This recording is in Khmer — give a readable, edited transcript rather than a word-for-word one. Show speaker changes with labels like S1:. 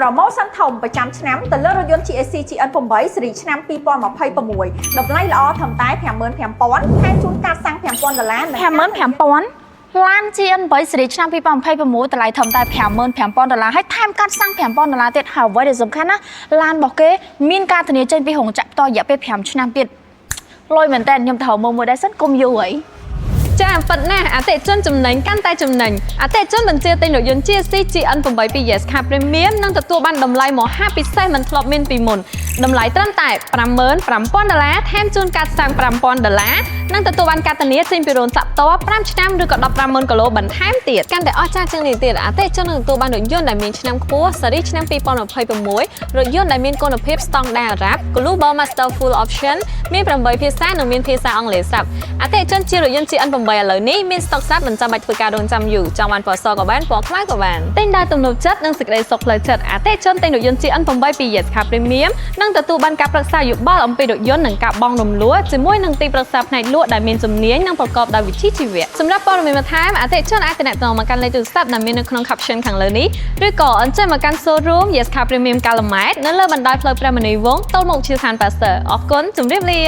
S1: Promotion ធំប្រចាំឆ្នាំទៅលើរថយន្ត GAC GN 8 Series ឆ្នាំ2026តម្លៃល្អត្រឹមតែ 55,000 ថែមជូនកាតសាំង $5,000
S2: 55,000 ឡាន GN 8 Series ឆ្នាំ2026តម្លៃត្រឹមតែ $55,000 ហើយថែមកាតសាំង $5,000 ទៀតហើយអ្វីដែលសំខាន់ណាឡានរបស់គេមានការធានាចេញពីរោងចក្របន្តរយៈពេល5ឆ្នាំទៀតលុយមែនតើខ្ញុំទៅមើលមួយដែរសិនកុំយូរហី
S3: ចាប៉ិតណាស់អតិថិជនចំណេញកាន់តែចំណេញអតិថិជនបញ្ជាទិញរថយន្ត GSC GN 8 ពី Yes Car Premium នឹងទទួលបានតម្លៃមហាពិសេសមិនធ្លាប់មានពីមុនតម្លៃត្រឹមតែ $55,000 ថែមជូនកាតសាំង $5,000 និងទទួលបានកាតធានាចេញពីរោងចក្រផ្ទាល់5ឆ្នាំឬក៏ 15,000 គីឡូបន្ថែមទៀតកាន់តែអស្ចារ្យជាងនេះទៀតអតិថិជននឹងទទួលបានរថយន្តដែលមានឆ្នាំខ្ពស់ស៊េរីឆ្នាំ2026រថយន្តដែលមានគុណភាពស្តង់ដាររ៉ាប់ Global Master Full Option មាន8ភាសានិងមានភាសាអង់គ្លេសស្រាប់អតិថិជនជារថយន្ត GN 8ឥឡូវនេះមានស្តុកស្រាប់មិនចាំបាច់ធ្វើការរងចាំយូរចង់បានពណ៌សក៏បានពណ៌ខ្មៅក៏បានទិញដោយទំនុកចិត្តនិងសេចក្តីសុខផ្លូវចិត្តអតិថិជនទិញរថយន្ត GN 8 ពី Yes Car Premium នឹងទទួលបានការប្រឹក្សាយោបល់អំពីរថយន្តនិងការបង់រំលោះជាមួយនឹងទីប្រឹក្សាផ្នែកលក់ដែលមានជំនាញនិងប្រកបដោយវិជ្ជាជីវៈសម្រាប់ព័ត៌មានបន្ថែមអតិថិជនអាចទំនាក់ទំនងមកកាន់លេខទូរស័ព្ទដែលមាននៅក្នុង caption ខាងលើនេះឬក៏អញ្ជើញមកកាន់ showroom Yes Car Premium កាឡម៉ែតនៅលើបណ្ដោយផ្លូវព្រះមុនីវង្សទល់មុខជាឋានប៉ាស័រអរគុណជម្រាបលា